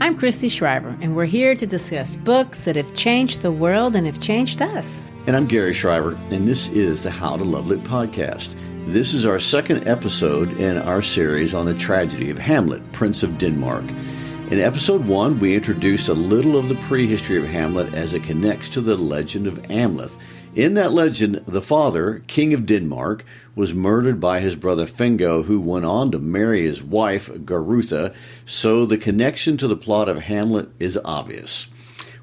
I'm Christy Shriver, and we're here to discuss books that have changed the world and have changed us. And I'm Gary Shriver, and this is the How to Love Lit podcast. This is our second episode in our series on the tragedy of Hamlet, Prince of Denmark. In episode 1, we introduced a little of the prehistory of Hamlet as it connects to the legend of Hamlet. In that legend, the father, King of Denmark, was murdered by his brother Fingo, who went on to marry his wife, Gertrude, so the connection to the plot of Hamlet is obvious.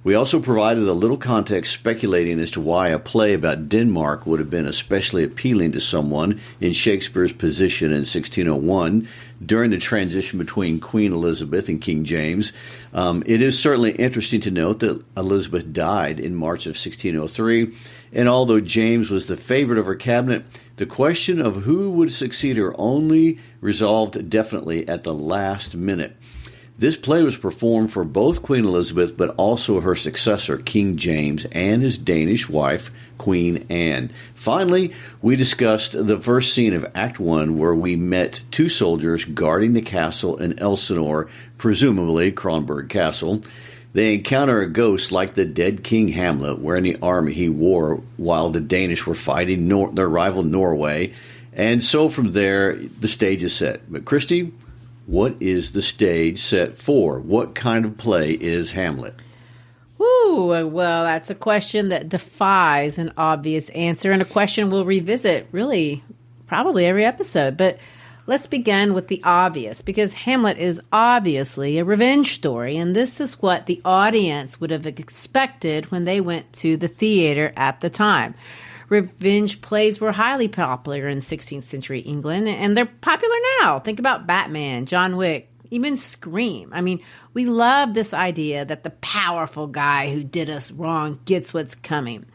We also provided a little context speculating as to why a play about Denmark would have been especially appealing to someone in Shakespeare's position in 1601 during the transition between Queen Elizabeth and King James. It is certainly interesting to note that Elizabeth died in March of 1603, and although James was the favorite of her cabinet, the question of who would succeed her only resolved definitely at the last minute. This play was performed for both Queen Elizabeth, but also her successor, King James, and his Danish wife, Queen Anne. Finally, we discussed the first scene of Act 1, where we met two soldiers guarding the castle in Elsinore, presumably Kronborg Castle. They encounter a ghost like the dead King Hamlet, wearing the armor he wore while the Danish were fighting their rival Norway. And so from there, the stage is set. But Christy, what is the stage set for? What kind of play is Hamlet? Ooh, well, that's a question that defies an obvious answer, and a question we'll revisit really probably every episode. But let's begin with the obvious, because Hamlet is obviously a revenge story, and this is what the audience would have expected when they went to the theater at the time. Revenge plays were highly popular in 16th century England, and they're popular now. Think about Batman, John Wick, even Scream. I mean, we love this idea that the powerful guy who did us wrong gets what's coming.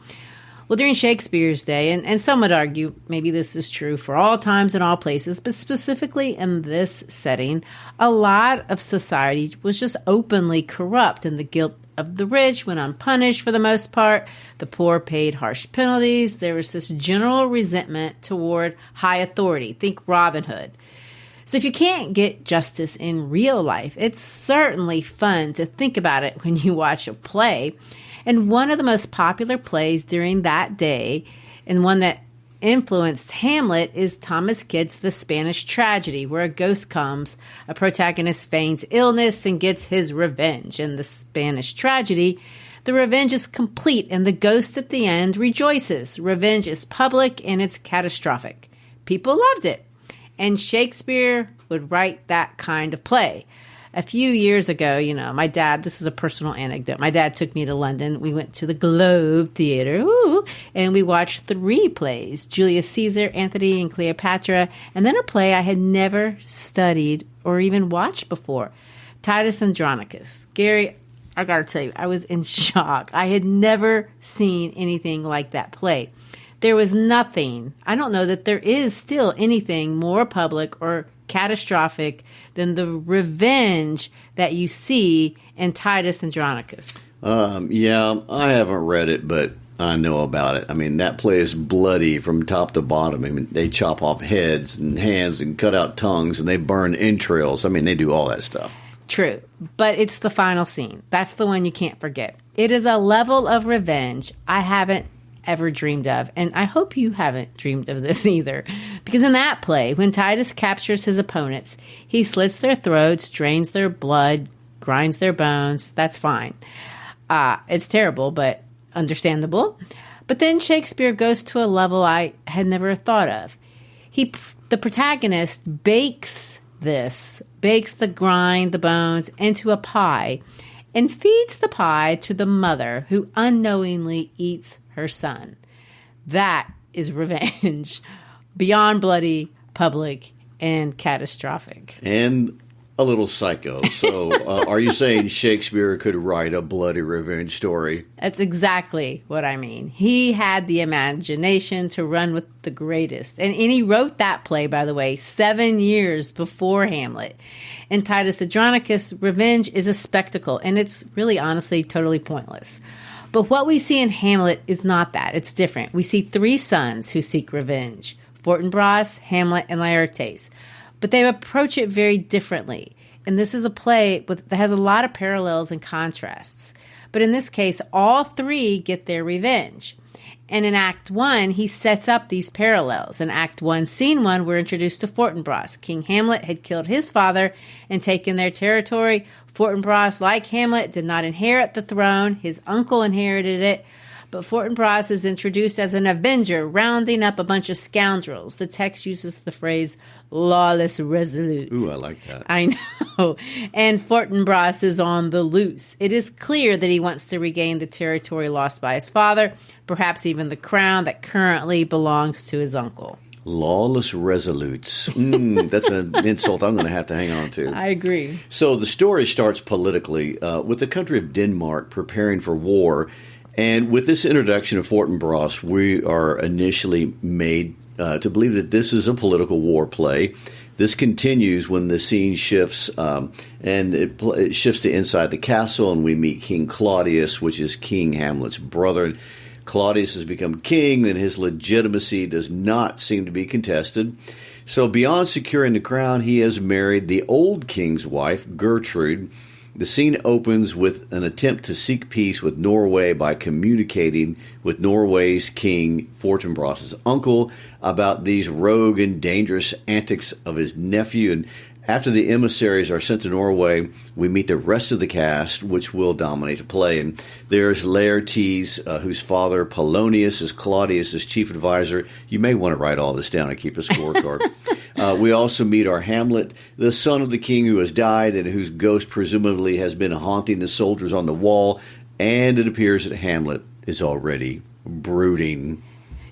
Well, during Shakespeare's day, and some would argue maybe this is true for all times and all places, but specifically in this setting, a lot of society was just openly corrupt, and the guilt of the rich went unpunished for the most part. The poor paid harsh penalties. There was this general resentment toward high authority. Think Robin Hood. So if you can't get justice in real life, it's certainly fun to think about it when you watch a play. And one of the most popular plays during that day, and one that influenced Hamlet, is Thomas Kyd's The Spanish Tragedy, where a ghost comes, a protagonist feigns illness, and gets his revenge. In The Spanish Tragedy, the revenge is complete, and the ghost at the end rejoices. Revenge is public, and it's catastrophic. People loved it, and Shakespeare would write that kind of play. A few years ago, my dad, this is a personal anecdote. My dad took me to London. We went to the Globe Theatre, and we watched 3 plays, Julius Caesar, Antony, and Cleopatra, and then a play I had never studied or even watched before, Titus Andronicus. Gary, I got to tell you, I was in shock. I had never seen anything like that play. There was nothing, I don't know that there is still anything more public or catastrophic than the revenge that you see in Titus Andronicus. Yeah, I haven't read it, but I know about it. I mean, that play is bloody from top to bottom. I mean, they chop off heads and hands and cut out tongues, and they burn entrails. I mean, they do all that stuff. True, but it's the final scene. That's the one you can't forget. It is a level of revenge I haven't ever dreamed of, and I hope you haven't dreamed of this either, because in that play, when Titus captures his opponents, he slits their throats, drains their blood, grinds their bones. That's fine. It's terrible, but understandable. But then Shakespeare goes to a level I had never thought of. The protagonist bakes the grind, the bones, into a pie, and feeds the pie to the mother, who unknowingly eats her son. That is revenge. Beyond bloody, public, and catastrophic. And a little psycho. So are you saying Shakespeare could write a bloody revenge story? That's exactly what I mean. He had the imagination to run with the greatest. And he wrote that play, by the way, 7 years before Hamlet. In Titus Andronicus, revenge is a spectacle, and it's really, honestly, totally pointless. But what we see in Hamlet is not that. It's different. We see 3 sons who seek revenge: Fortinbras, Hamlet, and Laertes. But they approach it very differently. and this is a play that has a lot of parallels and contrasts. But in this case, all three get their revenge. And in Act 1, he sets up these parallels. In Act 1, Scene 1, we're introduced to Fortinbras. King Hamlet had killed his father and taken their territory. Fortinbras, like Hamlet, did not inherit the throne. His uncle inherited it. But Fortinbras is introduced as an avenger, rounding up a bunch of scoundrels. The text uses the phrase lawless resolutes. Ooh, I like that. I know. And Fortinbras is on the loose. It is clear that he wants to regain the territory lost by his father, perhaps even the crown that currently belongs to his uncle. Lawless resolutes. That's an insult I'm going to have to hang on to. I agree. So the story starts politically with the country of Denmark preparing for war. And with this introduction of Fortinbras, we are initially made to believe that this is a political war play. This continues when the scene shifts, and it shifts to inside the castle, and we meet King Claudius, which is King Hamlet's brother. Claudius has become king, and his legitimacy does not seem to be contested. So beyond securing the crown, he has married the old king's wife, Gertrude. The scene opens with an attempt to seek peace with Norway by communicating with Norway's king, Fortinbras' uncle, about these rogue and dangerous antics of his nephew. And after the emissaries are sent to Norway, we meet the rest of the cast, which will dominate the play. And there's Laertes, whose father, Polonius, is Claudius' chief advisor. You may want to write all this down and keep a scorecard. We also meet our Hamlet, the son of the king who has died and whose ghost presumably has been haunting the soldiers on the wall. And it appears that Hamlet is already brooding.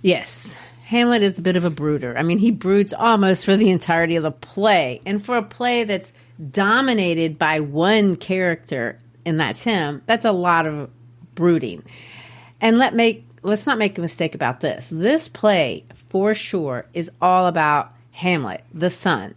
Yes. Hamlet is a bit of a brooder. I mean, he broods almost for the entirety of the play. And for a play that's dominated by one character, and that's him, that's a lot of brooding. And let's not make a mistake about this. This play, for sure, is all about Hamlet, the son.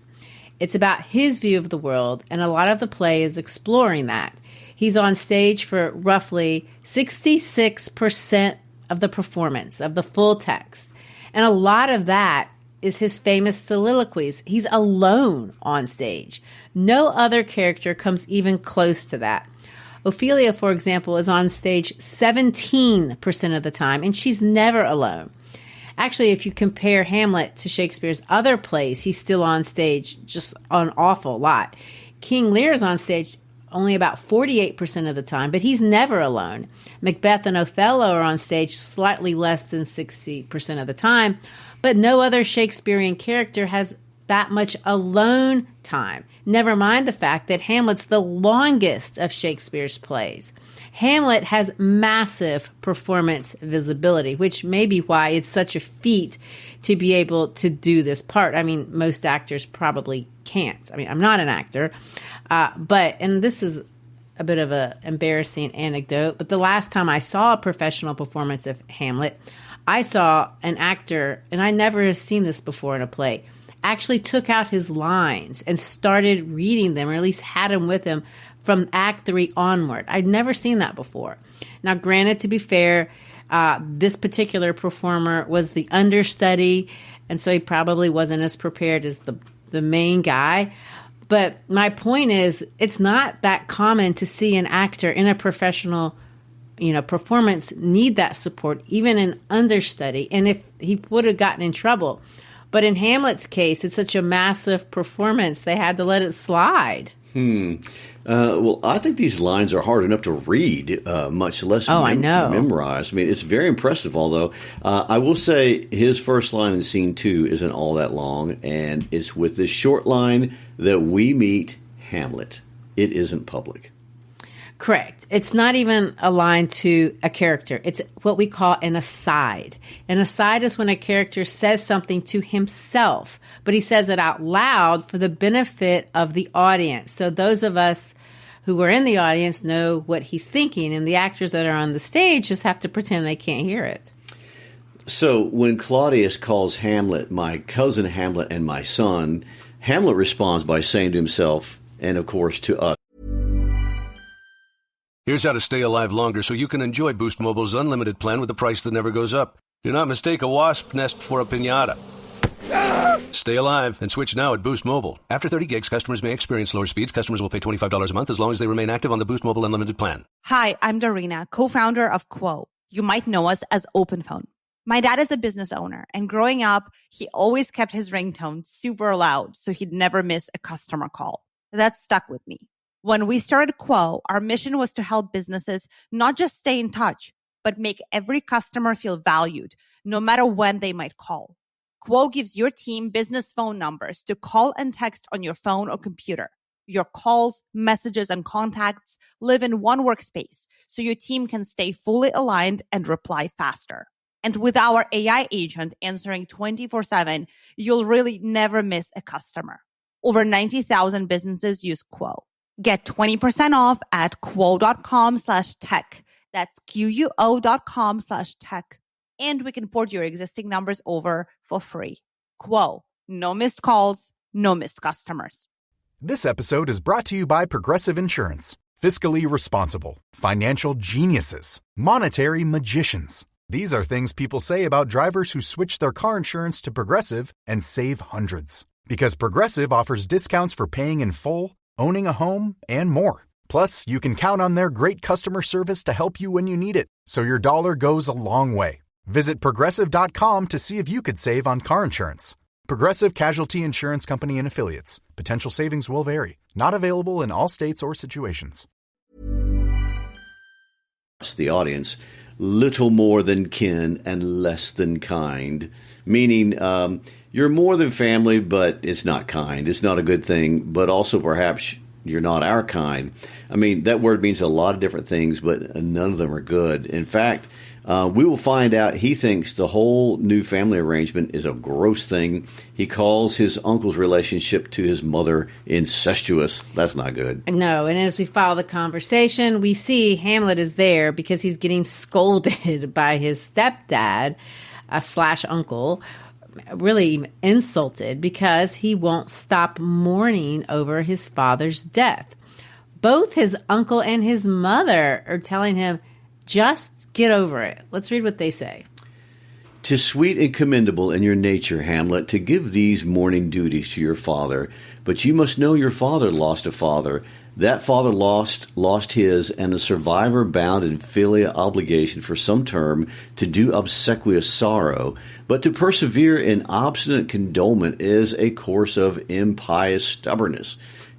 It's about his view of the world, and a lot of the play is exploring that. He's on stage for roughly 66% of the performance, of the full text. And a lot of that is his famous soliloquies. He's alone on stage. No other character comes even close to that. Ophelia, for example, is on stage 17% of the time, and she's never alone. Actually, if you compare Hamlet to Shakespeare's other plays, he's still on stage just an awful lot. King Lear is on stage only about 48% of the time, but he's never alone. Macbeth and Othello are on stage slightly less than 60% of the time, but no other Shakespearean character has that much alone time. Never mind the fact that Hamlet's the longest of Shakespeare's plays. Hamlet has massive performance visibility, which may be why it's such a feat to be able to do this part. I mean, most actors probably can't. I mean, I'm not an actor. And this is a bit of an embarrassing anecdote, but the last time I saw a professional performance of Hamlet, I saw an actor, and I never have seen this before in a play, actually took out his lines and started reading them, or at least had them with him from Act 3 onward. I'd never seen that before. Now, granted, to be fair, this particular performer was the understudy, and so he probably wasn't as prepared as the main guy. But my point is, it's not that common to see an actor in a professional, performance need that support, even an understudy. And if he would have gotten in trouble. But in Hamlet's case, it's such a massive performance, they had to let it slide. Well, I think these lines are hard enough to read, much less memorize. I mean, it's very impressive, although I will say his first line in Scene 2 isn't all that long, and it's with this short line that we meet Hamlet. It isn't public. Correct. It's not even a line to a character. It's what we call an aside. An aside is when a character says something to himself, but he says it out loud for the benefit of the audience. So those of us who are in the audience know what he's thinking, and the actors that are on the stage just have to pretend they can't hear it. So when Claudius calls Hamlet my cousin Hamlet and my son, Hamlet responds by saying to himself, and of course to us, here's how to stay alive longer so you can enjoy Boost Mobile's unlimited plan with a price that never goes up. Do not mistake a wasp nest for a piñata. Stay alive and switch now at Boost Mobile. After 30 gigs, customers may experience slower speeds. Customers will pay $25 a month as long as they remain active on the Boost Mobile Unlimited plan. Hi, I'm Darina, co-founder of Quo. You might know us as OpenPhone. My dad is a business owner, and growing up, he always kept his ringtone super loud so he'd never miss a customer call. That stuck with me. When we started Quo, our mission was to help businesses not just stay in touch, but make every customer feel valued, no matter when they might call. Quo gives your team business phone numbers to call and text on your phone or computer. Your calls, messages, and contacts live in one workspace, so your team can stay fully aligned and reply faster. And with our AI agent answering 24/7, you'll really never miss a customer. Over 90,000 businesses use Quo. Get 20% off at quo.com/tech. That's QUO.com/tech. And we can port your existing numbers over for free. Quo. No missed calls, no missed customers. This episode is brought to you by Progressive Insurance. Fiscally responsible, financial geniuses, monetary magicians. These are things people say about drivers who switch their car insurance to Progressive and save hundreds. Because Progressive offers discounts for paying in full, owning a home, and more. Plus, you can count on their great customer service to help you when you need it, so your dollar goes a long way. Visit Progressive.com to see if you could save on car insurance. Progressive Casualty Insurance Company and Affiliates. Potential savings will vary. Not available in all states or situations. The audience, little more than kin and less than kind, meaning you're more than family, but it's not kind. It's not a good thing, but also perhaps you're not our kind. I mean, that word means a lot of different things, but none of them are good. In fact, we will find out he thinks the whole new family arrangement is a gross thing. He calls his uncle's relationship to his mother incestuous. That's not good. No, and as we follow the conversation, we see Hamlet is there because he's getting scolded by his stepdad / uncle, really insulted because he won't stop mourning over his father's death. Both his uncle and his mother are telling him, just get over it. Let's read what they say. 'Tis sweet and commendable in your nature, Hamlet, to give these mourning duties to your father. But you must know your father lost a father. That father lost his, and the survivor bound in filial obligation for some term to do obsequious sorrow. But to persevere in obstinate condolement is a course of impious stubbornness.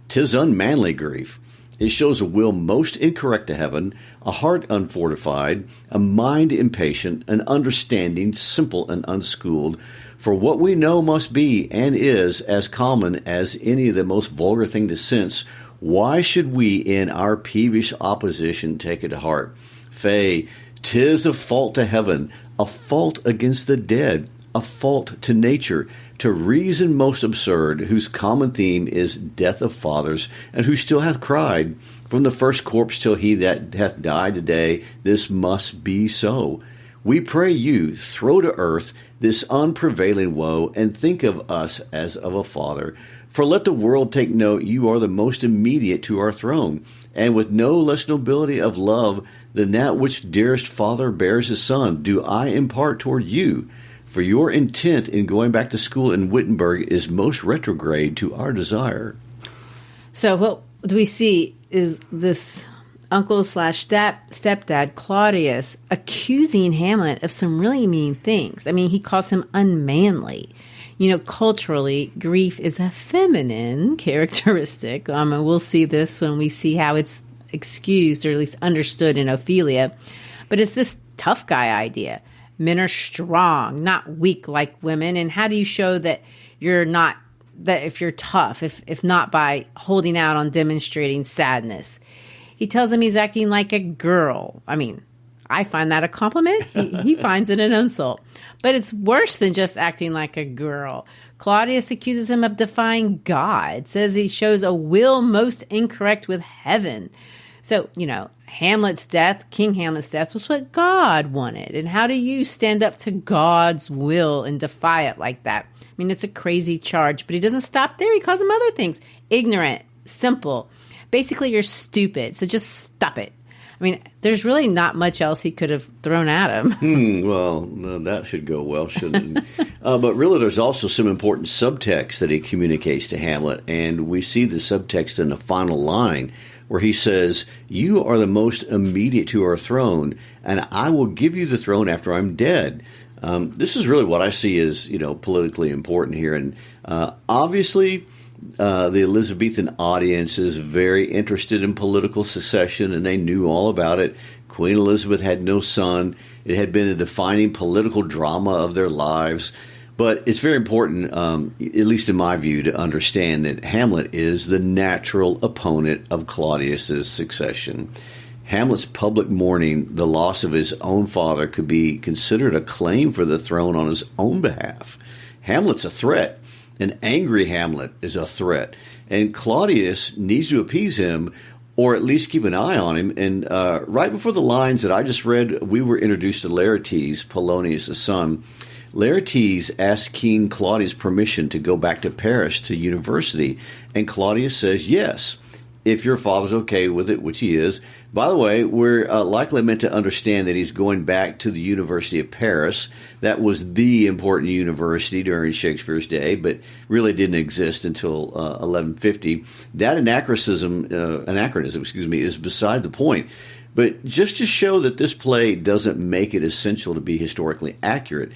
'Tis unmanly grief. It shows a will most incorrect to heaven, a heart unfortified, a mind impatient, an understanding simple and unschooled. For what we know must be and is as common as any of the most vulgar thing to sense. Why should we in our peevish opposition take it to heart? Fay, 'tis a fault to heaven, a fault against the dead, a fault to nature, to reason most absurd, whose common theme is death of fathers, and who still hath cried, from the first corpse till he that hath died today, this must be so. We pray you, throw to earth this unprevailing woe, and think of us as of a father. For let the world take note, you are the most immediate to our throne, and with no less nobility of love than that which dearest father bears his son, do I impart toward you. For your intent in going back to school in Wittenberg is most retrograde to our desire. So what do we see is this uncle / stepdad, Claudius, accusing Hamlet of some really mean things. I mean, he calls him unmanly. You know, culturally, grief is a feminine characteristic. And we'll see this when we see how it's excused or at least understood in Ophelia. But it's this tough guy idea. Men are strong, not weak like women. And how do you show that you're not, that if you're tough, if not by holding out on demonstrating sadness? He tells him he's acting like a girl. I mean, I find that a compliment. He finds it an insult. But it's worse than just acting like a girl. Claudius accuses him of defying God, says he shows a will most incorrect with heaven. So, you know, King Hamlet's death was what God wanted. And how do you stand up to God's will and defy it like that? I mean, it's a crazy charge, but he doesn't stop there. He calls him other things. Ignorant, simple. Basically, you're stupid, so just stop it. I mean, there's really not much else he could have thrown at him. Well, that should go well, shouldn't it? But really, there's also some important subtext that he communicates to Hamlet, and we see the subtext in the final line where he says, "You are the most immediate to our throne, and I will give you the throne after I'm dead." This is really what I see as, politically important here. And obviously, the Elizabethan audience is very interested in political succession, and they knew all about it. Queen Elizabeth had no son. It had been a defining political drama of their lives. But it's very important, at least in my view, to understand that Hamlet is the natural opponent of Claudius's succession. Hamlet's public mourning the loss of his own father could be considered a claim for the throne on his own behalf. Hamlet's a threat. An angry Hamlet is a threat. And Claudius needs to appease him, or at least keep an eye on him. And right before the lines that I just read, we were introduced to Laertes, Polonius' son. Laertes asked King Claudius permission to go back to Paris to university, and Claudius says yes, if your father's okay with it, which he is. By the way, we're likely meant to understand that he's going back to the University of Paris. That was the important university during Shakespeare's day, but really didn't exist until 1150. That anachronism, is beside the point. But just to show that this play doesn't make it essential to be historically accurate,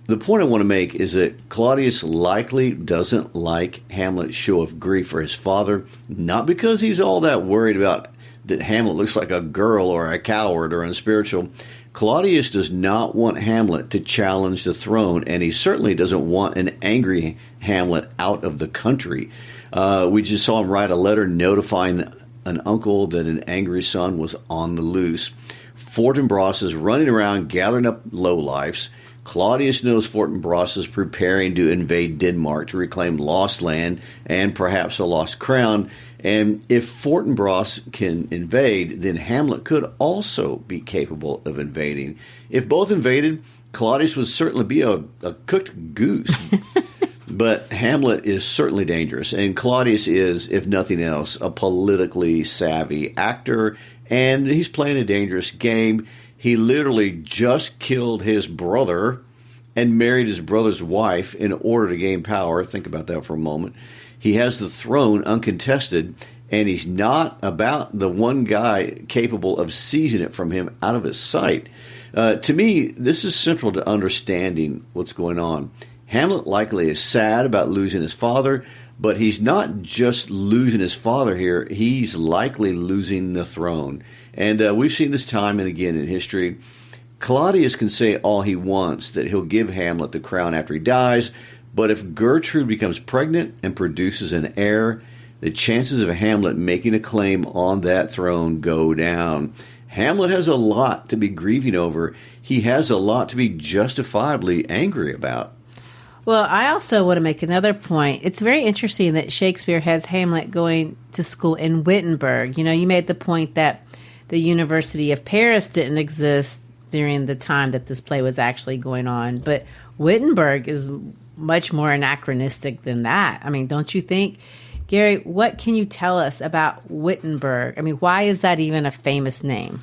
the point I want to make is that Claudius likely doesn't like Hamlet's show of grief for his father, not because he's all that worried about that Hamlet looks like a girl or a coward or unspiritual. Claudius does not want Hamlet to challenge the throne, and he certainly doesn't want an angry Hamlet out of the country. We just saw him write a letter notifying an uncle that an angry son was on the loose. Fortinbras is running around gathering up lowlifes. Claudius knows Fortinbras is preparing to invade Denmark to reclaim lost land and perhaps a lost crown. And if Fortinbras can invade, then Hamlet could also be capable of invading. If both invaded, Claudius would certainly be a cooked goose. But Hamlet is certainly dangerous, and Claudius is, if nothing else, a politically savvy actor, and he's playing a dangerous game. He literally just killed his brother and married his brother's wife in order to gain power. Think about that for a moment. He has the throne uncontested, and he's not about the one guy capable of seizing it from him out of his sight. To me, this is central to understanding what's going on. Hamlet likely is sad about losing his father, but he's not just losing his father here. He's likely losing the throne. And we've seen this time and again in history. Claudius can say all he wants, that he'll give Hamlet the crown after he dies, but if Gertrude becomes pregnant and produces an heir, the chances of Hamlet making a claim on that throne go down. Hamlet has a lot to be grieving over. He has a lot to be justifiably angry about. Well, I also want to make another point. It's very interesting that Shakespeare has Hamlet going to school in Wittenberg. You know, you made the point that the University of Paris didn't exist during the time that this play was actually going on, but Wittenberg is much more anachronistic than that. I mean, don't you think? Gary, what can you tell us about Wittenberg? I mean, why is that even a famous name?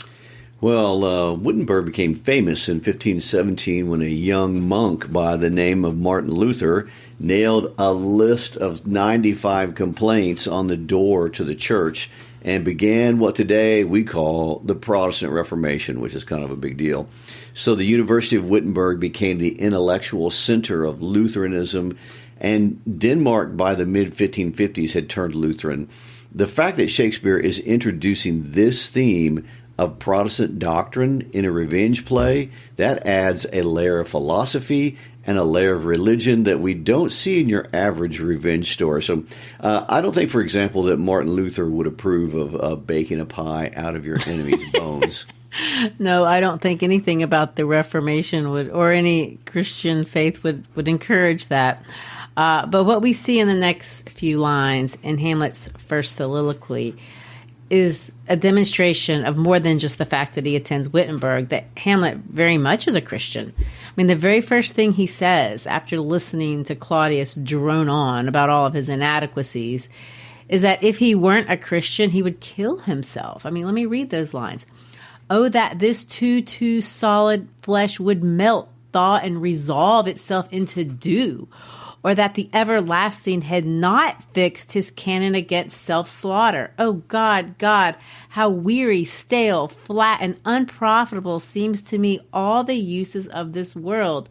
Well, Wittenberg became famous in 1517 when a young monk by the name of Martin Luther nailed a list of 95 complaints on the door to the church and began what today we call the Protestant Reformation, which is kind of a big deal. So the University of Wittenberg became the intellectual center of Lutheranism, and Denmark by the mid-1550s had turned Lutheran. The fact that Shakespeare is introducing this theme of Protestant doctrine in a revenge play, that adds a layer of philosophy and a layer of religion that we don't see in your average revenge story. So I don't think, for example, that Martin Luther would approve of baking a pie out of your enemy's bones. No, I don't think anything about the Reformation would, or any Christian faith would encourage that. But what we see in the next few lines in Hamlet's first soliloquy is a demonstration of more than just the fact that he attends Wittenberg, that Hamlet very much is a Christian. I mean, the very first thing he says after listening to Claudius drone on about all of his inadequacies is that if he weren't a Christian, he would kill himself. I mean, let me read those lines. Oh, that this too solid flesh would melt, thaw, and resolve itself into dew, or that the everlasting had not fixed his canon against self-slaughter. Oh, God, how weary, stale, flat, and unprofitable seems to me all the uses of this world.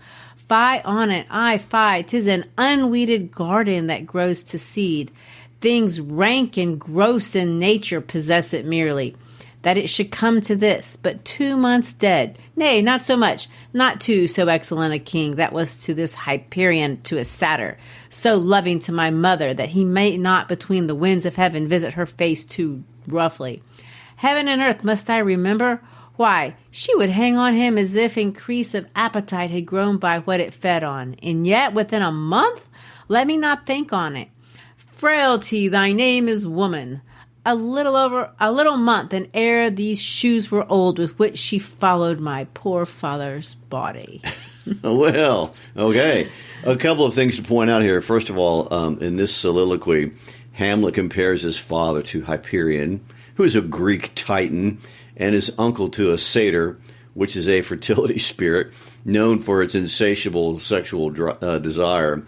Fie on it, aye, fie, 'tis an unweeded garden that grows to seed. Things rank and gross in nature possess it merely. That it should come to this, but 2 months dead. Nay, not so much, not to so excellent a king, that was to this Hyperion, to a satyr, so loving to my mother, that he may not between the winds of heaven visit her face too roughly. Heaven and earth must I remember? Why, she would hang on him as if increase of appetite had grown by what it fed on. And yet within a month, let me not think on it. Frailty, thy name is woman. A little month, and ere these shoes were old with which she followed my poor father's body. Well, okay. A couple of things to point out here. First of all, in this soliloquy, Hamlet compares his father to Hyperion, who is a Greek titan, and his uncle to a satyr, which is a fertility spirit known for its insatiable sexual desire.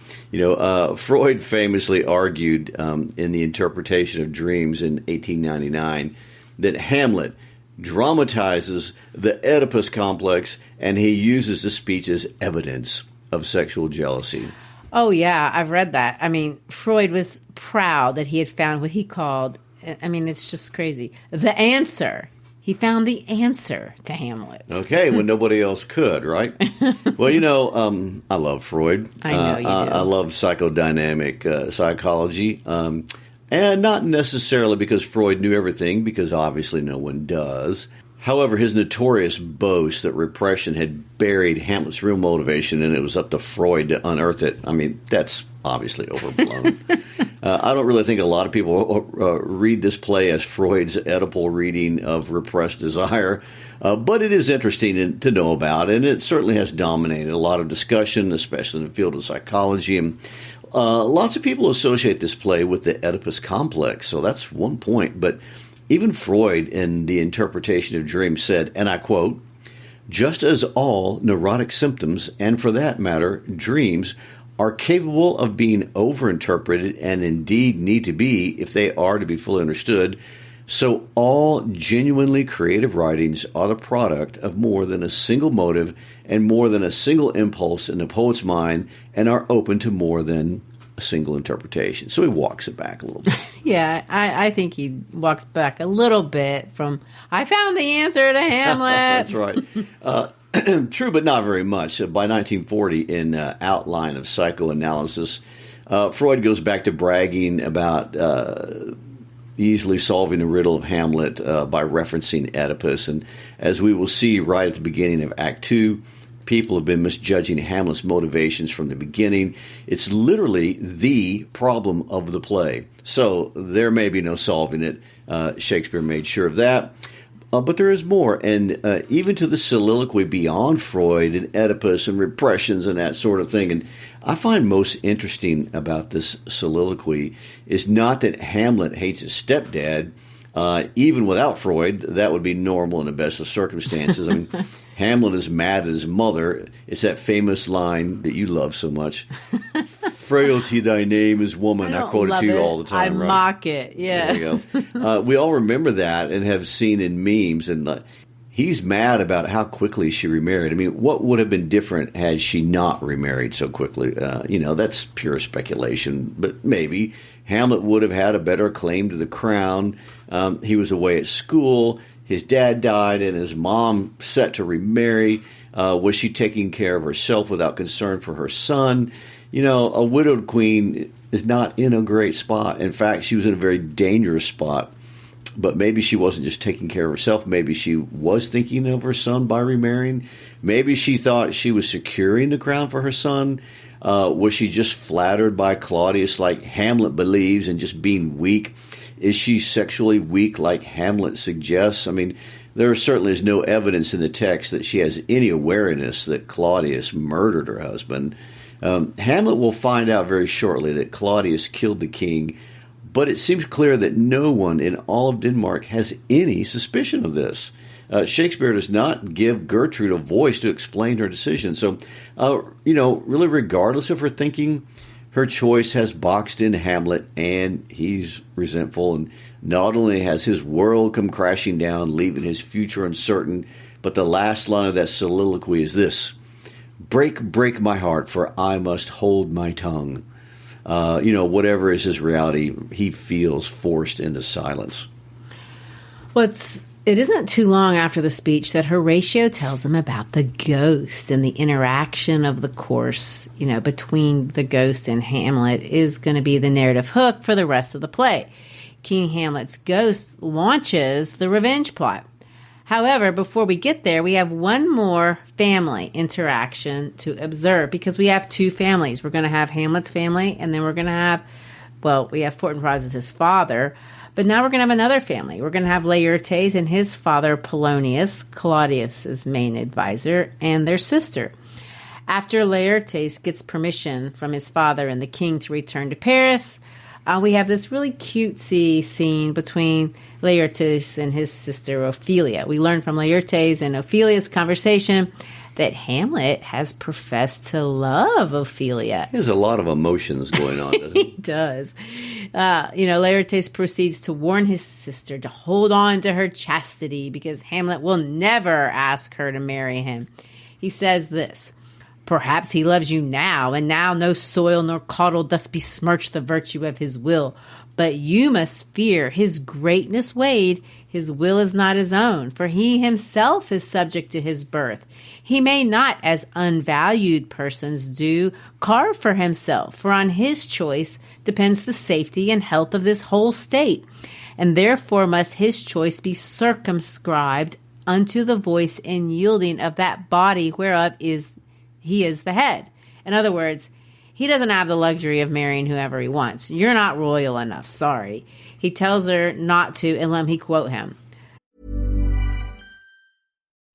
Freud famously argued in The Interpretation of Dreams in 1899 that Hamlet dramatizes the Oedipus complex, and he uses the speech as evidence of sexual jealousy. Oh, yeah, I've read that. I mean, Freud was proud that he had found what he called, it's just crazy, the answer. He found the answer to Hamlet. Okay, when nobody else could, right? Well, I love Freud. I know you do. I love psychodynamic psychology. And not necessarily because Freud knew everything, because obviously no one does. However, his notorious boast that repression had buried Hamlet's real motivation and it was up to Freud to unearth it, that's obviously overblown. I don't really think a lot of people read this play as Freud's Oedipal reading of repressed desire, but it is interesting to know about, and it certainly has dominated a lot of discussion, especially in the field of psychology. And lots of people associate this play with the Oedipus complex, so that's one point. But even Freud, in The Interpretation of Dreams, said, and I quote, "Just as all neurotic symptoms, and for that matter, dreams, are capable of being overinterpreted and indeed need to be if they are to be fully understood, so all genuinely creative writings are the product of more than a single motive and more than a single impulse in the poet's mind and are open to more than a single interpretation." So he walks it back a little bit. Yeah, I think he walks back a little bit from, I found the answer to Hamlet. That's right. True, but not very much. By 1940, in Outline of Psychoanalysis, Freud goes back to bragging about easily solving the riddle of Hamlet by referencing Oedipus. And as we will see right at the beginning of Act 2, people have been misjudging Hamlet's motivations from the beginning. It's literally the problem of the play. So there may be no solving it. Shakespeare made sure of that. But there is more, and even to the soliloquy beyond Freud and Oedipus and repressions and that sort of thing. And I find most interesting about this soliloquy is not that Hamlet hates his stepdad. Even without Freud, that would be normal in the best of circumstances. Hamlet is mad at his mother. It's that famous line that you love so much. Frailty, thy name is woman. I quote it to you all the time. I mock it. Yeah. There you go. We all remember that and have seen in memes. And he's mad about how quickly she remarried. What would have been different had she not remarried so quickly? That's pure speculation. But maybe Hamlet would have had a better claim to the crown. He was away at school. His dad died and his mom set to remarry. Was she taking care of herself without concern for her son? A widowed queen is not in a great spot. In fact, she was in a very dangerous spot. But maybe she wasn't just taking care of herself. Maybe she was thinking of her son by remarrying. Maybe she thought she was securing the crown for her son. Was she just flattered by Claudius like Hamlet believes and just being weak? Is she sexually weak like Hamlet suggests? There certainly is no evidence in the text that she has any awareness that Claudius murdered her husband. Hamlet will find out very shortly that Claudius killed the king But it seems clear that no one in all of Denmark has any suspicion of this. Shakespeare does not give Gertrude a voice to explain her decision. So, really regardless of her thinking, her choice has boxed in Hamlet, and he's resentful. And not only has his world come crashing down, leaving his future uncertain, but the last line of that soliloquy is this: "Break, break my heart, for I must hold my tongue." Whatever is his reality, he feels forced into silence. It isn't too long after the speech that Horatio tells him about the ghost, and the interaction of the course, between the ghost and Hamlet is going to be the narrative hook for the rest of the play. King Hamlet's ghost launches the revenge plot. However, before we get there, we have one more family interaction to observe, because we have two families. We're going to have Hamlet's family, and then we're going to have, we have Fortinbras as his father, but now we're going to have another family. We're going to have Laertes and his father Polonius, Claudius's main advisor, and their sister. After Laertes gets permission from his father and the king to return to Paris, we have this really cutesy scene between Laertes and his sister Ophelia. We learn from Laertes and Ophelia's conversation that Hamlet has professed to love Ophelia. He has a lot of emotions going on, doesn't he? He does. Laertes proceeds to warn his sister to hold on to her chastity, because Hamlet will never ask her to marry him. He says this: "Perhaps he loves you now, and now no soil nor caudle doth besmirch the virtue of his will. But you must fear his greatness weighed, his will is not his own, for he himself is subject to his birth. He may not, as unvalued persons do, carve for himself, for on his choice depends the safety and health of this whole state. And therefore must his choice be circumscribed unto the voice and yielding of that body whereof he is the head." In other words, he doesn't have the luxury of marrying whoever he wants. You're not royal enough, sorry. He tells her not to, and let me quote him.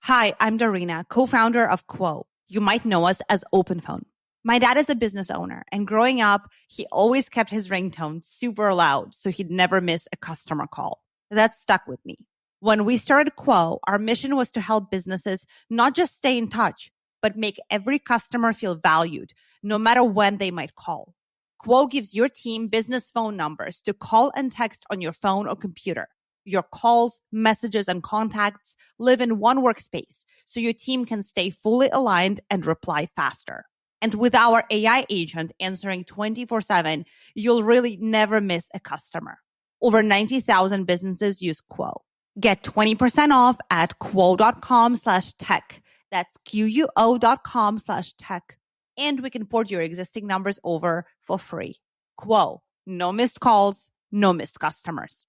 Hi, I'm Darina, co-founder of Quo. You might know us as OpenPhone. My dad is a business owner, and growing up, he always kept his ringtone super loud so he'd never miss a customer call. That stuck with me. When we started Quo, our mission was to help businesses not just stay in touch, but make every customer feel valued, no matter when they might call. Quo gives your team business phone numbers to call and text on your phone or computer. Your calls, messages, and contacts live in one workspace, so your team can stay fully aligned and reply faster. And with our AI agent answering 24/7, you'll really never miss a customer. Over 90,000 businesses use Quo. Get 20% off at quo.com/tech. That's QUO.com/tech. And we can port your existing numbers over for free. Quo. No missed calls, no missed customers.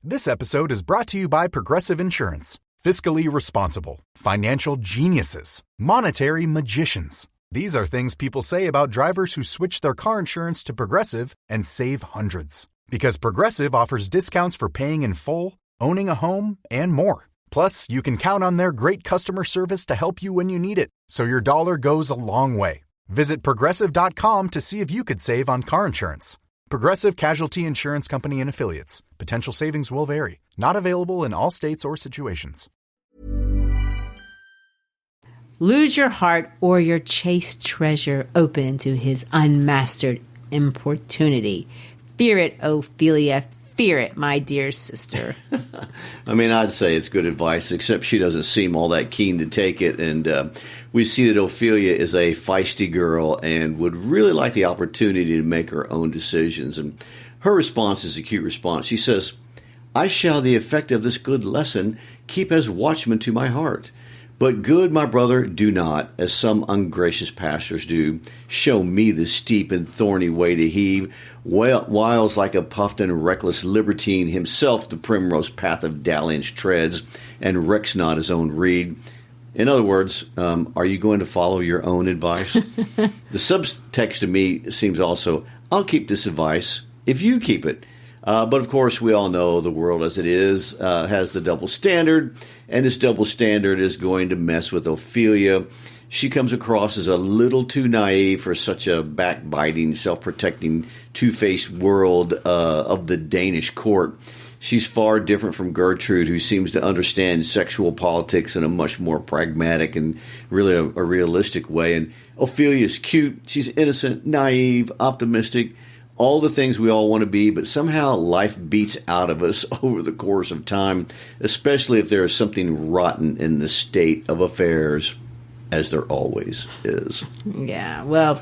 This episode is brought to you by Progressive Insurance. Fiscally responsible, financial geniuses, monetary magicians. These are things people say about drivers who switch their car insurance to Progressive and save hundreds. Because Progressive offers discounts for paying in full, owning a home, and more. Plus, you can count on their great customer service to help you when you need it, so your dollar goes a long way. Visit Progressive.com to see if you could save on car insurance. Progressive Casualty Insurance Company and Affiliates. Potential savings will vary. Not available in all states or situations. Lose your heart or your chaste treasure open to his unmastered importunity. Fear it, Ophelia. Fear it, my dear sister. I'd say it's good advice, except she doesn't seem all that keen to take it. And we see that Ophelia is a feisty girl and would really like the opportunity to make her own decisions. And her response is a cute response. She says, "I shall the effect of this good lesson keep as watchman to my heart. But good, my brother, do not, as some ungracious pastors do, show me the steep and thorny way to heave, whiles like a puffed and reckless libertine himself the primrose path of dalliance treads, and recks not his own reed." In other words, are you going to follow your own advice? The subtext to me seems also, I'll keep this advice if you keep it. But of course, we all know the world as it is has the double standard, and this double standard is going to mess with Ophelia. She comes across as a little too naive for such a backbiting, self-protecting, two-faced world of the Danish court. She's far different from Gertrude, who seems to understand sexual politics in a much more pragmatic and really a realistic way. And Ophelia's cute. She's innocent, naive, optimistic, all the things we all want to be, but somehow life beats out of us over the course of time, especially if there is something rotten in the state of affairs, as there always is. Yeah, well,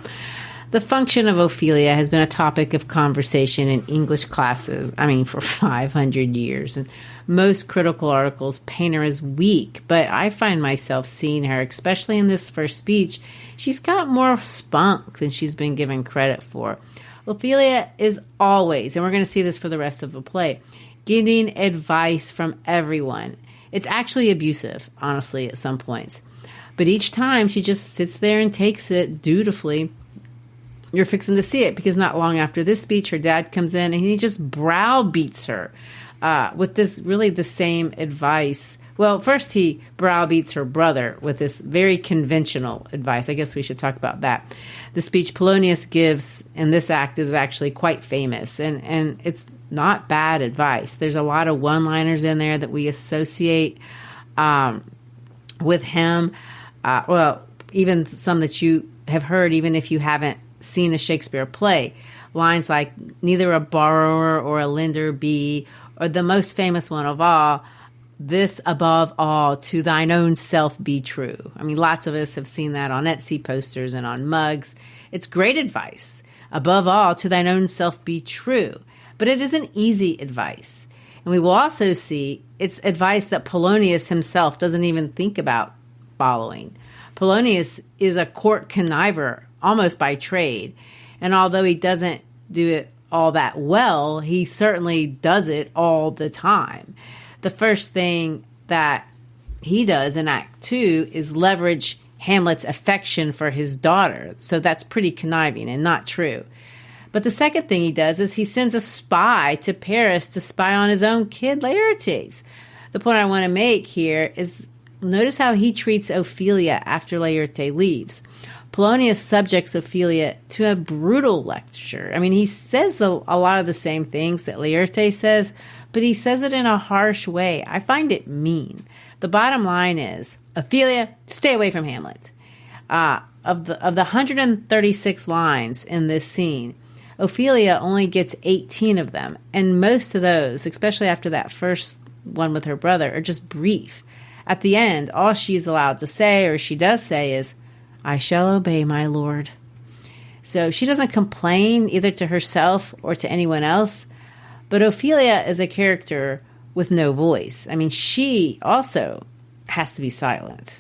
the function of Ophelia has been a topic of conversation in English classes, for 500 years. And most critical articles paint her as weak, but I find myself seeing her, especially in this first speech, she's got more spunk than she's been given credit for. Ophelia is always, and we're going to see this for the rest of the play, getting advice from everyone. It's actually abusive, honestly, at some points. But each time she just sits there and takes it dutifully. You're fixing to see it, because not long after this speech, her dad comes in and he just browbeats her with this really the same advice. Well, first he browbeats her brother with this very conventional advice. I guess we should talk about that. The speech Polonius gives in this act is actually quite famous, and it's not bad advice. There's a lot of one-liners in there that we associate with him. Even some that you have heard, even if you haven't seen a Shakespeare play. Lines like, neither a borrower or a lender be, or the most famous one of all, this above all, to thine own self be true. Lots of us have seen that on Etsy posters and on mugs. It's great advice. Above all, to thine own self be true. But it isn't easy advice. And we will also see it's advice that Polonius himself doesn't even think about following. Polonius is a court conniver, almost by trade. And although he doesn't do it all that well, he certainly does it all the time. The first thing that he does in Act 2 is leverage Hamlet's affection for his daughter. So that's pretty conniving and not true. But the second thing he does is he sends a spy to Paris to spy on his own kid, Laertes. The point I want to make here is notice how he treats Ophelia after Laertes leaves. Polonius subjects Ophelia to a brutal lecture. He says a lot of the same things that Laertes says, but he says it in a harsh way. I find it mean. The bottom line is, Ophelia, stay away from Hamlet. Of the 136 lines in this scene, Ophelia only gets 18 of them, and most of those, especially after that first one with her brother, are just brief. At the end, all she's allowed to say, or she does say, is, I shall obey, my lord. So she doesn't complain either to herself or to anyone else. But Ophelia is a character with no voice. She also has to be silent.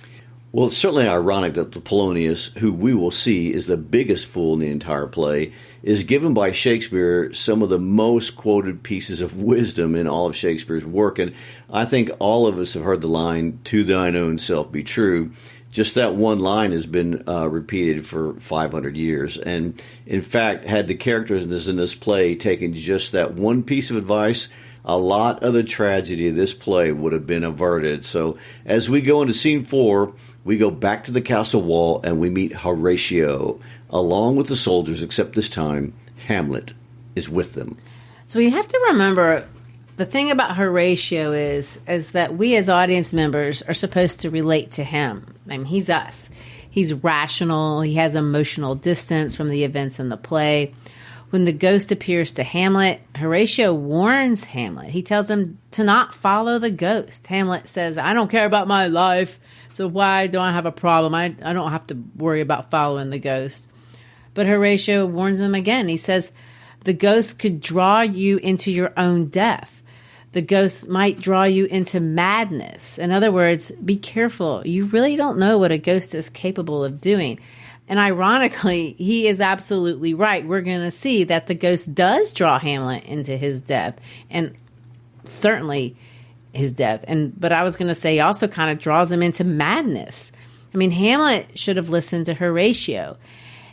Well, it's certainly ironic that the Polonius, who we will see is the biggest fool in the entire play, is given by Shakespeare some of the most quoted pieces of wisdom in all of Shakespeare's work. And I think all of us have heard the line, to thine own self be true. Just that one line has been repeated for 500 years. And in fact, had the characters in this play taken just that one piece of advice, a lot of the tragedy of this play would have been averted. So as we go into scene 4, we go back to the castle wall and we meet Horatio along with the soldiers, except this time Hamlet is with them. So we have to remember the thing about Horatio is that we as audience members are supposed to relate to him. He's us. He's rational. He has emotional distance from the events in the play. When the ghost appears to Hamlet, Horatio warns Hamlet. He tells him to not follow the ghost. Hamlet says, I don't care about my life, so why don't I have a problem? I don't have to worry about following the ghost. But Horatio warns him again. He says, the ghost could draw you into your own death. The ghost might draw you into madness. In other words, be careful. You really don't know what a ghost is capable of doing. And ironically, he is absolutely right. We're going to see that the ghost does draw Hamlet into his death, and certainly his death. But I was going to say he also kind of draws him into madness. Hamlet should have listened to Horatio.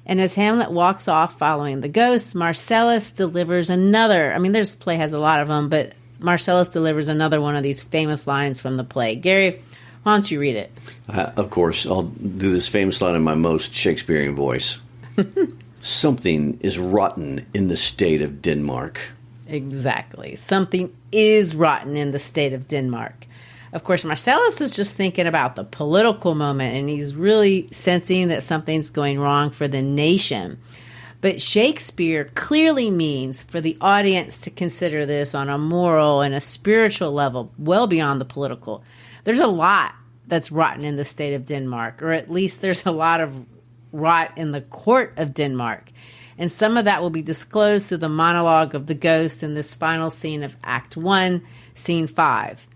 And as Hamlet walks off following the ghost, Marcellus delivers another. This play has a lot of them, but Marcellus delivers another one of these famous lines from the play. Gary, Why don't you read it? Of course, I'll do this famous line in my most Shakespearean voice. Something is rotten in the state of Denmark. Exactly. Something is rotten in the state of Denmark. Of course, Marcellus is just thinking about the political moment, and he's really sensing that something's going wrong for the nation. But Shakespeare clearly means for the audience to consider this on a moral and a spiritual level, well beyond the political. There's a lot that's rotten in the state of Denmark, or at least there's a lot of rot in the court of Denmark. And some of that will be disclosed through the monologue of the ghost in this final scene of Act 1, Scene 5.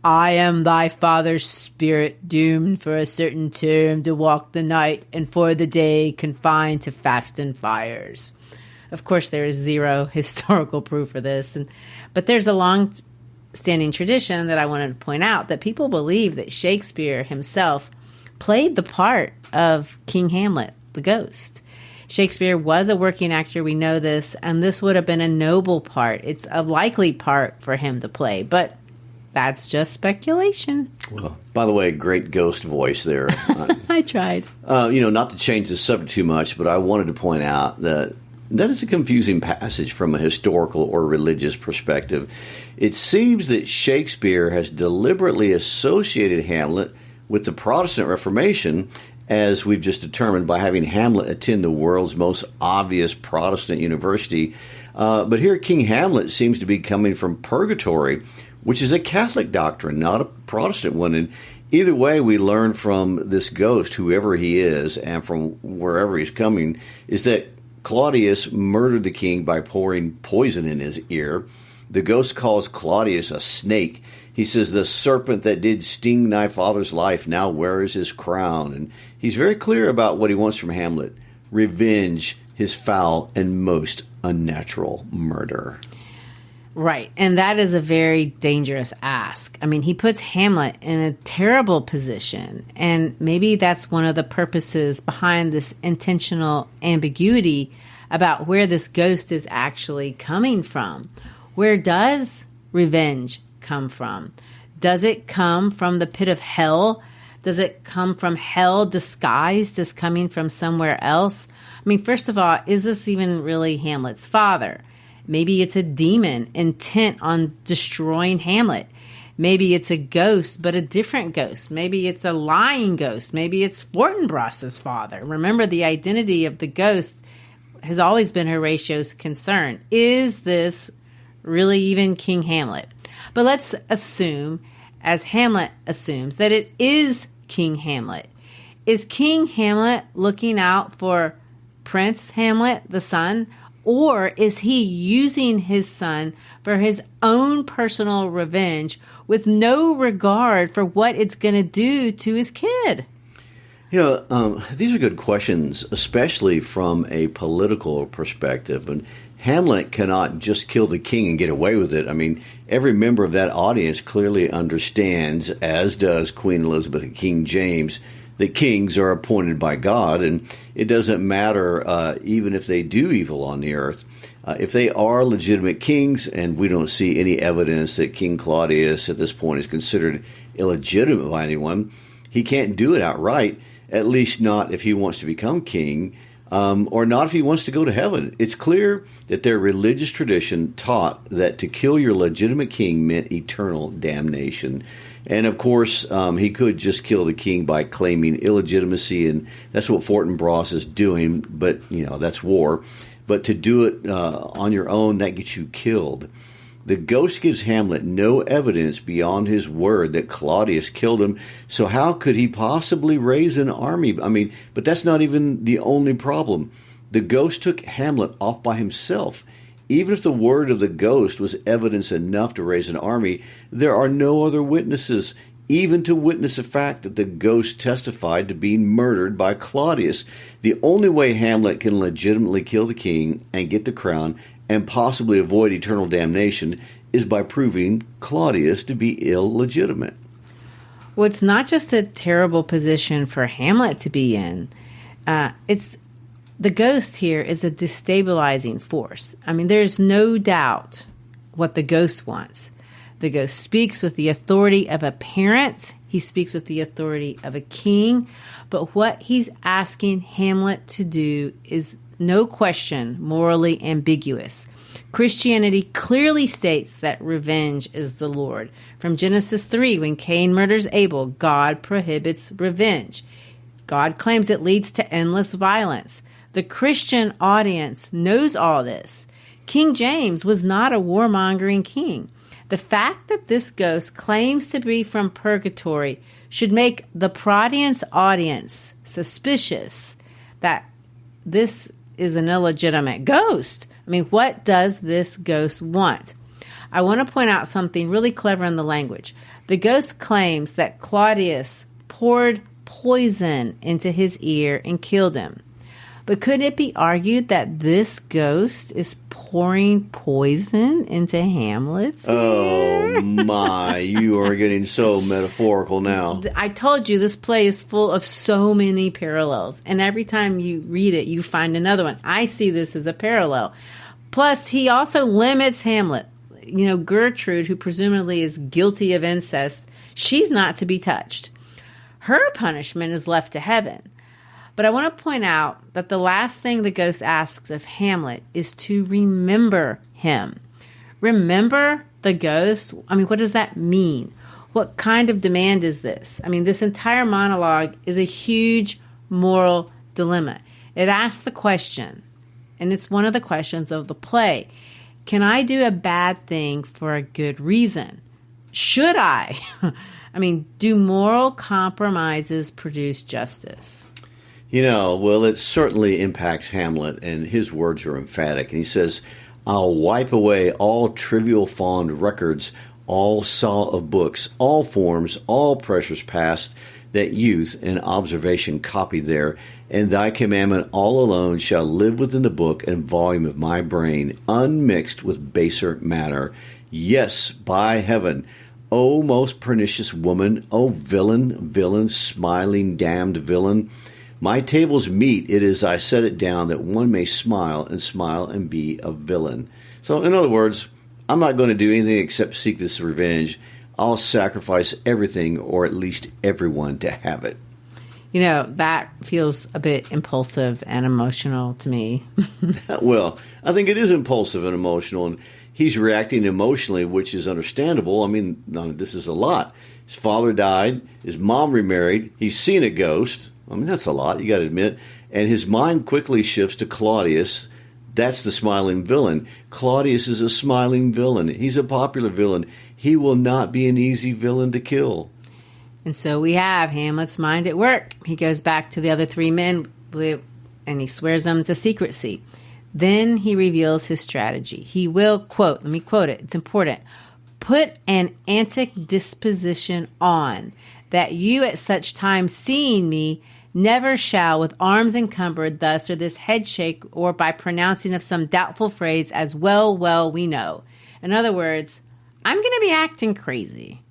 I am thy father's spirit, doomed for a certain term to walk the night, and for the day confined to fasten fires. Of course, there is zero historical proof for this, but there's a long-standing tradition that I wanted to point out, that people believe that Shakespeare himself played the part of King Hamlet, the ghost. Shakespeare was a working actor, we know this, and this would have been a noble part. It's a likely part for him to play, but that's just speculation. Well, by the way, great ghost voice there. I tried. Not to change the subject too much, but I wanted to point out that is a confusing passage from a historical or religious perspective. It seems that Shakespeare has deliberately associated Hamlet with the Protestant Reformation, as we've just determined by having Hamlet attend the world's most obvious Protestant university. But here King Hamlet seems to be coming from purgatory, which is a Catholic doctrine, not a Protestant one. And either way, we learn from this ghost, whoever he is, and from wherever he's coming, is that Claudius murdered the king by pouring poison in his ear. The ghost calls Claudius a snake. He says, the serpent that did sting thy father's life now wears his crown. And he's very clear about what he wants from Hamlet: revenge, his foul and most unnatural murder. Right, and that is a very dangerous ask. I mean, he puts Hamlet in a terrible position, and maybe that's one of the purposes behind this intentional ambiguity about where this ghost is actually coming from. Where does revenge come from? Does it come from the pit of hell? Does it come from hell disguised as coming from somewhere else? I mean, first of all, is this even really Hamlet's father? Maybe it's a demon intent on destroying Hamlet. Maybe it's a ghost, but a different ghost. Maybe it's a lying ghost. Maybe it's Fortinbras's father. Remember, the identity of the ghost has always been Horatio's concern. Is this really even King Hamlet? But let's assume, as Hamlet assumes, that it is King Hamlet. Is King Hamlet looking out for Prince Hamlet, the son? Or is he using his son for his own personal revenge with no regard for what it's going to do to his kid? These are good questions, especially from a political perspective. And Hamlet cannot just kill the king and get away with it. I mean, every member of that audience clearly understands, as does Queen Elizabeth and King James, that kings are appointed by God, and it doesn't matter even if they do evil on the earth. If they are legitimate kings, and we don't see any evidence that King Claudius at this point is considered illegitimate by anyone, he can't do it outright, at least not if he wants to become king, or not if he wants to go to heaven. It's clear that their religious tradition taught that to kill your legitimate king meant eternal damnation. And, of course, he could just kill the king by claiming illegitimacy, and that's what Fortinbras is doing, but, that's war. But to do it on your own, that gets you killed. The ghost gives Hamlet no evidence beyond his word that Claudius killed him, so how could he possibly raise an army? I mean, but that's not even the only problem. The ghost took Hamlet off by himself. Even if the word of the ghost was evidence enough to raise an army, there are no other witnesses, even to witness the fact that the ghost testified to being murdered by Claudius. The only way Hamlet can legitimately kill the king and get the crown and possibly avoid eternal damnation is by proving Claudius to be illegitimate. Well, it's not just a terrible position for Hamlet to be in. The ghost here is a destabilizing force. I mean, there's no doubt what the ghost wants. The ghost speaks with the authority of a parent. He speaks with the authority of a king. But what he's asking Hamlet to do is, no question, morally ambiguous. Christianity clearly states that revenge is the Lord. From Genesis 3, when Cain murders Abel, God prohibits revenge. God claims it leads to endless violence. The Christian audience knows all this. King James was not a warmongering king. The fact that this ghost claims to be from purgatory should make the Proudian's audience suspicious that this is an illegitimate ghost. I mean, what does this ghost want? I want to point out something really clever in the language. The ghost claims that Claudius poured poison into his ear and killed him. But could it be argued that this ghost is pouring poison into Hamlet's ear? Oh, my. You are getting so metaphorical now. I told you this play is full of so many parallels. And every time you read it, you find another one. I see this as a parallel. Plus, he also limits Hamlet. You know, Gertrude, who presumably is guilty of incest, she's not to be touched. Her punishment is left to heaven. But I want to point out that the last thing the ghost asks of Hamlet is to remember him. Remember the ghost? I mean, what does that mean? What kind of demand is this? I mean, this entire monologue is a huge moral dilemma. It asks the question, and it's one of the questions of the play, can I do a bad thing for a good reason? Should I? I mean, do moral compromises produce justice? You know, well, it certainly impacts Hamlet, and his words are emphatic. And he says, I'll wipe away all trivial fond records, all saw of books, all forms, all pressures past, that youth and observation copy there, and thy commandment all alone shall live within the book and volume of my brain, unmixed with baser matter. Yes, by heaven, O most pernicious woman, O villain, smiling damned villain, my table's meat it is I set it down that one may smile and be a villain. So, in other words, I'm not going to do anything except seek this revenge. I'll sacrifice everything, or at least everyone, to have it. You know, that feels a bit impulsive and emotional to me. Well, I think it is impulsive and emotional, and he's reacting emotionally, which is understandable. I mean, this is a lot. His father died. His mom remarried. He's seen a ghost. I mean, that's a lot, you got to admit. And his mind quickly shifts to Claudius. That's the smiling villain. Claudius is a smiling villain. He's a popular villain. He will not be an easy villain to kill. And so we have Hamlet's mind at work. He goes back to the other three men, and he swears them to secrecy. Then he reveals his strategy. He will, quote, let me quote it, it's important, put an antic disposition on, that you at such time seeing me never shall, with arms encumbered thus, or this head shake, or by pronouncing of some doubtful phrase, as well we know. In other words, I'm going to be acting crazy.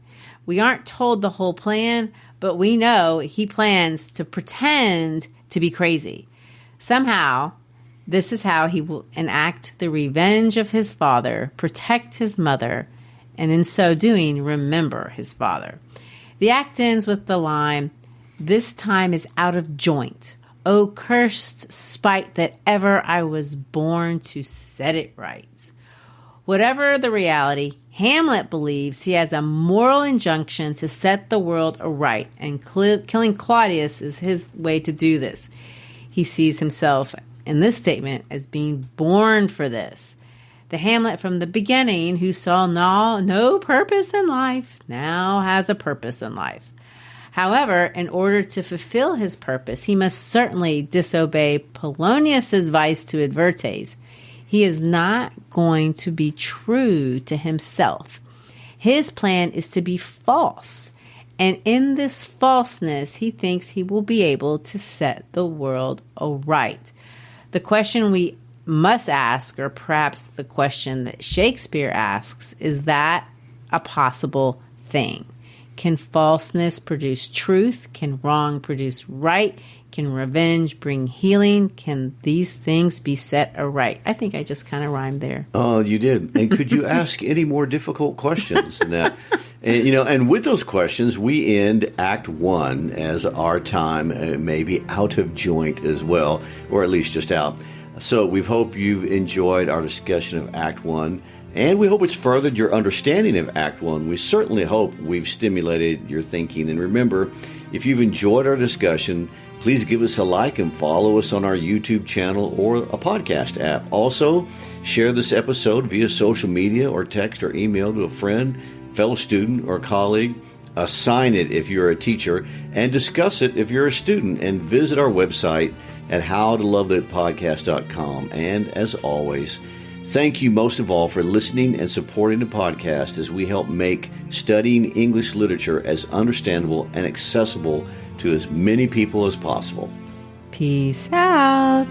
We aren't told the whole plan, but we know he plans to pretend to be crazy. Somehow, this is how he will enact the revenge of his father, protect his mother, and in so doing, remember his father. The act ends with the line, this time is out of joint. O cursed spite that ever I was born to set it right. Whatever the reality, Hamlet believes he has a moral injunction to set the world aright, and killing Claudius is his way to do this. He sees himself in this statement as being born for this. The Hamlet from the beginning who saw no purpose in life now has a purpose in life. However, in order to fulfill his purpose, he must certainly disobey Polonius' advice to advertise. He is not going to be true to himself. His plan is to be false. And in this falseness, he thinks he will be able to set the world aright. The question we must ask, or perhaps the question that Shakespeare asks, is that a possible thing? Can falseness produce truth? Can wrong produce right? Can revenge bring healing? Can these things be set aright? I think I just kind of rhymed there. Oh, you did. And could you ask any more difficult questions than that? And with those questions, we end Act 1 as our time maybe out of joint as well, or at least just out. So we hope you've enjoyed our discussion of Act 1, and we hope it's furthered your understanding of Act 1. We certainly hope we've stimulated your thinking. And remember, if you've enjoyed our discussion, please give us a like and follow us on our YouTube channel or a podcast app. Also, share this episode via social media or text or email to a friend, fellow student, or colleague. Assign it if you're a teacher, and discuss it if you're a student. And visit our website at howtolovelytpodcast.com. And as always, thank you most of all for listening and supporting the podcast as we help make studying English literature as understandable and accessible to as many people as possible. Peace out.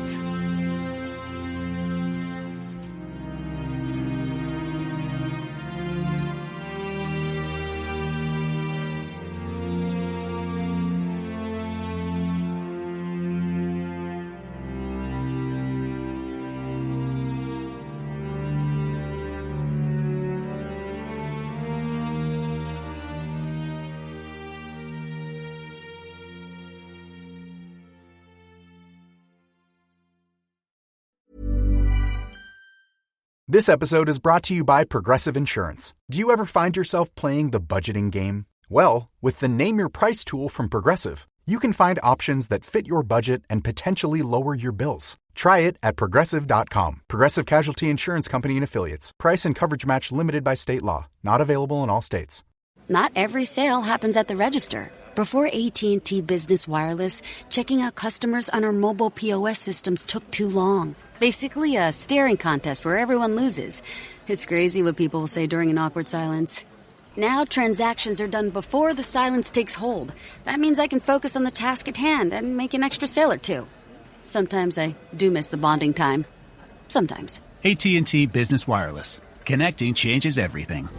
This episode is brought to you by Progressive Insurance. Do you ever find yourself playing the budgeting game? Well, with the Name Your Price tool from Progressive, you can find options that fit your budget and potentially lower your bills. Try it at Progressive.com. Progressive Casualty Insurance Company and Affiliates. Price and coverage match limited by state law. Not available in all states. Not every sale happens at the register. Before AT&T Business Wireless, checking out customers on our mobile POS systems took too long. Basically a staring contest where everyone loses. It's crazy what people will say during an awkward silence. Now transactions are done before the silence takes hold. That means I can focus on the task at hand and make an extra sale or two. Sometimes I do miss the bonding time. Sometimes. AT&T Business Wireless. Connecting changes everything.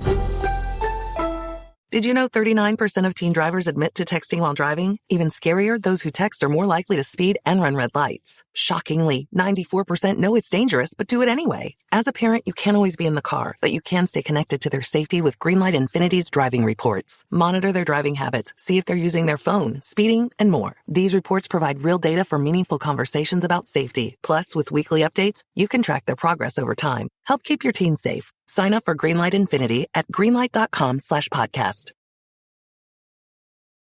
Did you know 39% of teen drivers admit to texting while driving? Even scarier, those who text are more likely to speed and run red lights. Shockingly, 94% know it's dangerous but do it anyway. As a parent, you can't always be in the car, but you can stay connected to their safety with Greenlight Infinity's driving reports. Monitor their driving habits, see if they're using their phone, speeding, and more. These reports provide real data for meaningful conversations about safety. Plus, with weekly updates, you can track their progress over time. Help keep your teens safe. Sign up for Greenlight Infinity at greenlight.com/podcast.